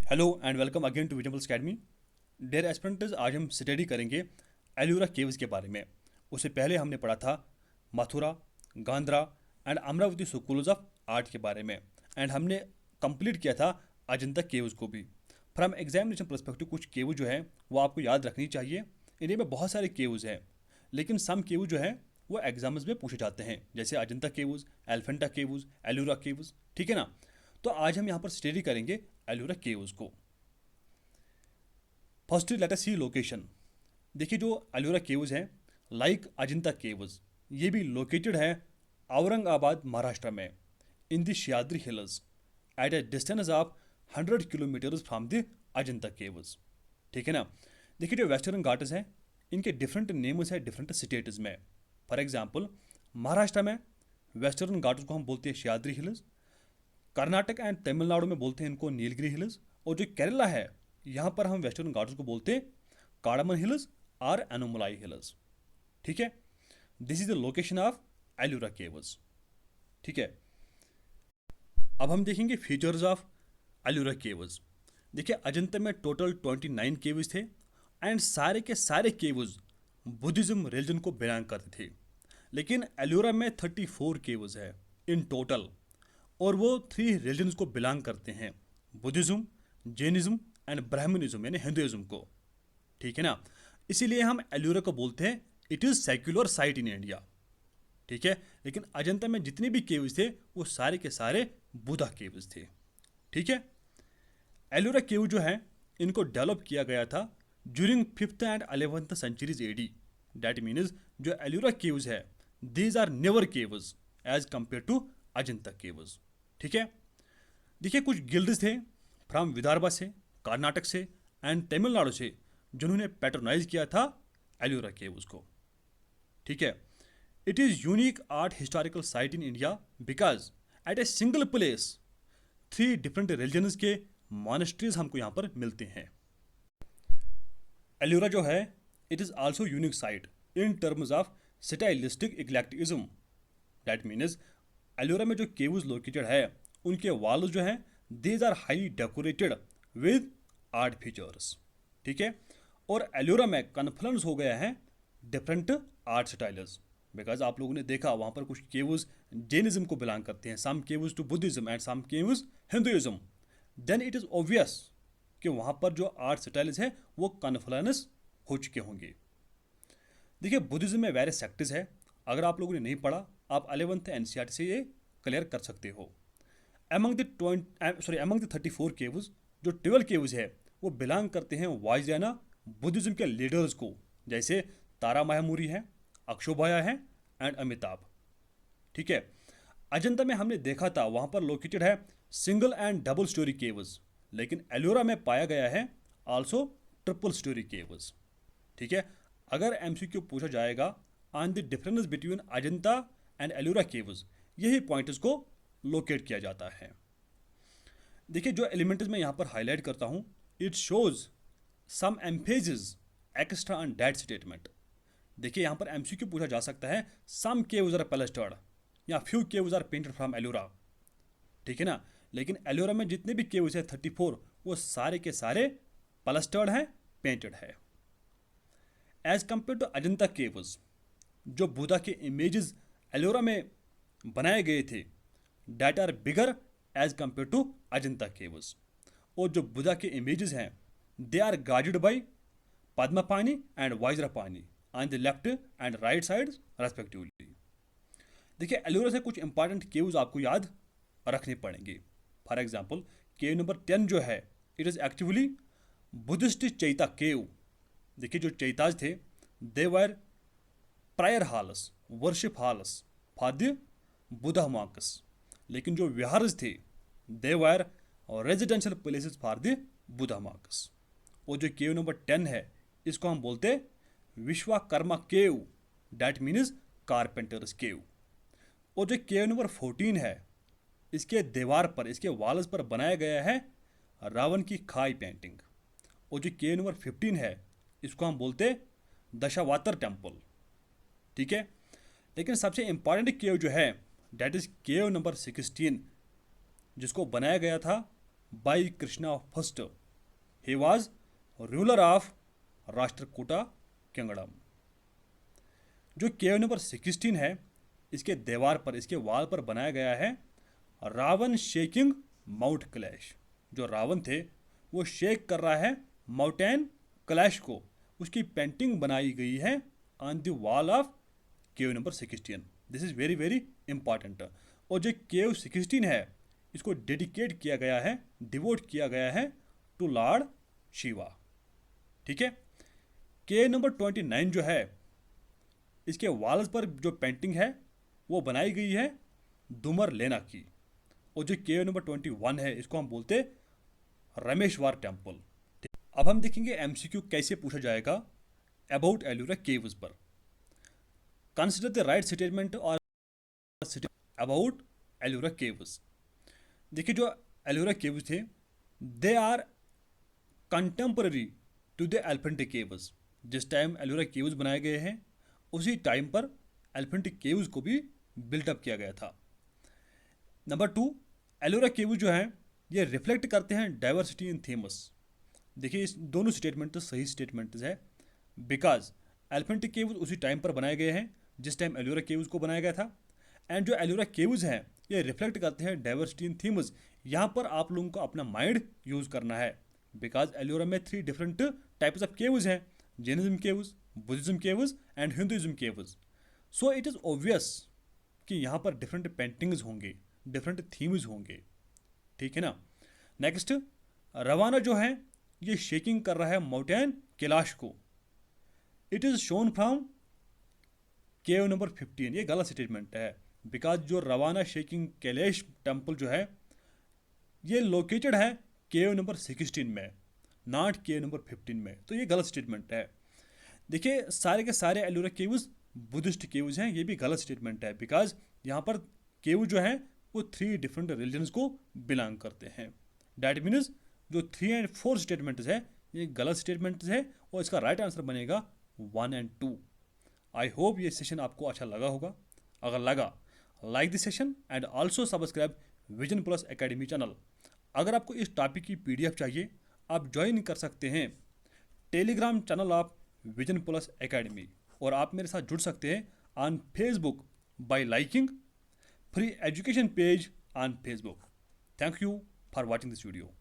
Hello and welcome again to विजनबल्स academy. Dear aspirants, आज हम स्टडी करेंगे एलोरा केव्स के बारे में। उससे पहले हमने पढ़ा था Mathura, Gandhara and Amaravati schools of art के बारे में, एंड हमने कंप्लीट किया था अजंता केव्स को भी। फ्रॉम एग्जामिनेशन परस्पेक्टिव कुछ केव जो है वो आपको याद रखनी चाहिए। इंडिया में बहुत सारे केव्स हैं, लेकिन सम केव जो है वो एग्जाम्स में पूछे जाते हैं, जैसे Ajanta caves, Elephanta caves, Ellora caves. ठीक है ना। तो आज हम यहाँ पर स्टडी करेंगे एलोरा केव्स को। First let us see location. देखिए जो एलोरा केव्स हैं, लाइक अजंता केव्स, ये भी लोकेटेड है औरंगाबाद महाराष्ट्र में, in the Sahyadri hills, at a distance of 100 kilometres from the Ajanta caves. ठीक है ना। देखिए जो वेस्टर्न घाट्स हैं, इनके डिफरेंट नेम्स हैं डिफरेंट स्टेट्स में। फॉर एग्जांपल महाराष्ट्र में वेस्टर्न घाट्स को हम बोलते हैं सह्याद्री हिल्स, कर्नाटक एंड तमिलनाडु में बोलते हैं इनको नीलगिरी हिल्स, और जो केरला है यहाँ पर हम वेस्टर्न घाट्स को बोलते हैं कार्डमन हिल्स और एनोमलाई हिल्स। ठीक है। This is the location of Ellora caves. ठीक है। अब हम देखेंगे फीचर्स ऑफ एलोरा केव्स। देखिए अजंता में टोटल 29 केव्स थे, एंड सारे के सारे केव्स बुद्धिज्म रिलीजन को बिलोंग करते थे। लेकिन एलोरा में 34 केव्स है इन टोटल, और वो 3 रिलीजन्स को बिलोंग करते हैं, बुद्धिज्म, जैनिज्म एंड ब्राह्मणिज्म यानी हिंदुइज्म को। ठीक है ना। इसीलिए हम एलोरा को बोलते हैं it is secular site in India. ठीक है। लेकिन अजंता में जितने भी केव्स थे वो सारे के सारे बुद्धा केव्स थे। ठीक है। एलोरा केव जो है इनको डेवलप किया गया था during 5th and 11th centuries AD. That means जो एलोरा केव्स है these are never caves as compare to Ajanta caves. ठीक है। देखिए कुछ गिल्ड्स थे फ्रॉम विदर्भा से, कर्नाटक से एंड तमिलनाडु से, जिन्होंने पैट्रोनाइज किया था एलोरा केव्स को। ठीक है। It is unique art historical site in India because at a single place 3 different religions के मॉनेस्ट्रीज हमको यहाँ पर मिलते हैं। एलोरा जो है it is also unique site in terms of stylistic eclecticism. That means Ellora में जो केव्स लोकेटेड है उनके वॉल्स जो हैं these are highly decorated with art features. ठीक है। और एलोरा में कन्फ्लुएंस हो गया है डिफरेंट आर्ट स्टाइल्स, बिकॉज आप लोगों ने देखा वहाँ पर कुछ केव्स जैनिज्म को बिलोंग करते हैं, some caves to Buddhism and some caves Hinduism. Then it is obvious कि वहाँ पर जो आर्ट स्टाइल्स हैं वो कन्फ्लुएंस हो चुके होंगे। देखिए बुद्धिज्म में वेरियस सेक्ट्स है, अगर आप लोगों ने नहीं पढ़ा आप 11th एनसीईआरटी से ये क्लियर कर सकते हो। एमंग द 34 केव्स जो 12 केव्स है वो बिलोंग करते हैं वाइजयाना बुद्धिज्म के लीडर्स को, जैसे तारा मायामुरी है, अक्षोभया है एंड अमिताभ। ठीक है। अजंता में हमने देखा था वहाँ पर लोकेटेड है single and double storey caves, लेकिन एलोरा में पाया गया है आल्सो ट्रिपल स्टोरी केव्स। ठीक है। अगर एमसीक्यू पूछा जाएगा on the difference between Ajanta and Ellora caves, यही पॉइंट्स को लोकेट किया जाता है। देखिए जो एलिमेंट्स मैं यहाँ पर हाईलाइट करता हूँ, it shows some emphasis extra on that statement. देखिए यहाँ पर एमसीक्यू पूछा जा सकता है सम केव्स आर प्लास्टर्ड या few caves are painted from Ellora. ठीक है ना। लेकिन एलोरा में जितने भी केव्स है 34 वो सारे के सारे प्लास्टर्ड हैं, पेंटेड है। As compare to Ajanta caves, जो बुद्धा के इमेजेस एलोरा में बनाए गए थे that are bigger as compare to Ajanta caves, और जो बुद्धा के इमेजेस हैं they are guided by Padmapani and Vajrapani on the left and right side respectively. देखिए एलोरा से कुछ इंपॉर्टेंट केव्स आपको याद रखने पड़ेंगे। फॉर एग्जाम्पल केव नंबर 10 जो है it is actually Buddhist chaitya cave. देखिए जो चैताज थे they were prayer halls, worship halls for the Buddha monks, लेकिन जो विहार्स थे they were residential places for the Buddha monks. और जो केव नंबर 10 है इसको हम बोलते हैं विश्वकर्मा केव, डैट मीन्स कारपेंटर्स केव। और जो केव नंबर 14 है इसके दीवार पर, इसके वॉल्स पर बनाया गया है रावण की खाई पेंटिंग। और जो केव नंबर 15 है इसको हम बोलते हैं दशावतार टेम्पल। ठीक है। लेकिन सबसे इंपॉर्टेंट केव जो है डैट इज केव नंबर 16, जिसको बनाया गया था by Krishna first. He was ruler of Rashtrakuta kingdom. जो केव नंबर 16 है, इसके दीवार पर, इसके वाल पर बनाया गया है रावण शेकिंग माउंट कैलाश। जो रावण थे वो शेक कर रहा है माउंटेन कैलाश को, उसकी पेंटिंग बनाई गई है on the wall of cave number 16। This is very very important. और जो केव 16 है इसको डेडिकेट किया गया है, डिवोट किया गया है टू लॉर्ड शिवा। ठीक है। केव नंबर 29 जो है, इसके वॉल्स पर जो पेंटिंग है वो बनाई गई है दुमर लेना की। और जो केव नंबर 21 है इसको हम बोलते रमेश्वर टेम्पल। अब हम देखेंगे एमसीक्यू कैसे पूछा जाएगा अबाउट एलोरा केव्स पर। कंसिडर द राइट स्टेटमेंट और अबाउट एलोरा केव्स। देखिए जो एलोरा केव्स थे they are contemporary to the Elephanta caves. जिस टाइम एलोरा केव्स बनाए गए हैं उसी टाइम पर एलिफेंट केव्स को भी बिल्टअप किया गया था। नंबर 2, एलोरा केव्स जो हैं ये रिफ्लेक्ट करते हैं डाइवर्सिटी इन थीम्स। देखिए इस दोनों स्टेटमेंट तो सही स्टेटमेंट्स है, बिकॉज एलिफेंट केव्स उसी टाइम पर बनाए गए हैं जिस टाइम एलोरा केव्स को बनाया गया था। एंड जो एलोरा केव्स हैं ये रिफ्लेक्ट करते हैं डाइवर्सिटी इन थीम्स। यहाँ पर आप लोगों को अपना माइंड यूज़ करना है, बिकॉज एलोरा में 3 डिफरेंट टाइप्स ऑफ केव्स हैं, Jainism caves, Buddhism caves and Hinduism caves. So it is obvious कि यहाँ पर डिफरेंट पेंटिंग्स होंगे, डिफरेंट थीम्स होंगे। ठीक है ना। नेक्स्ट, रवाना जो है ये शेकिंग कर रहा है माउंटेन कैलाश को। It is shown from cave number 15। ये गलत स्टेटमेंट है, बिकॉज जो रवाना शेकिंग कैलाश टेम्पल जो है ये लोकेटेड है केव नंबर 16 में, नॉट केव नंबर 15 में। तो ये गलत स्टेटमेंट है। देखिए सारे के सारे एलोरा केव्स बुद्धिस्ट केव्स हैं, ये भी गलत स्टेटमेंट है, बिकॉज यहाँ पर केव जो हैं वो 3 डिफरेंट रिलीजन्स को बिलोंग करते हैं। डैट मीन्स जो 3 और 4 स्टेटमेंट्स है ये गलत स्टेटमेंट्स है और इसका राइट आंसर बनेगा 1 और 2। आई होप ये सेशन आपको अच्छा लगा होगा। अगर लगा like this session and also subscribe vision plus academy channel. अगर आपको इस टॉपिक की PDF चाहिए आप ज्वाइन कर सकते हैं Telegram channel of vision plus academy, और आप मेरे साथ जुड़ सकते हैं on Facebook bye liking free education page on Facebook. Thank you for watching this video.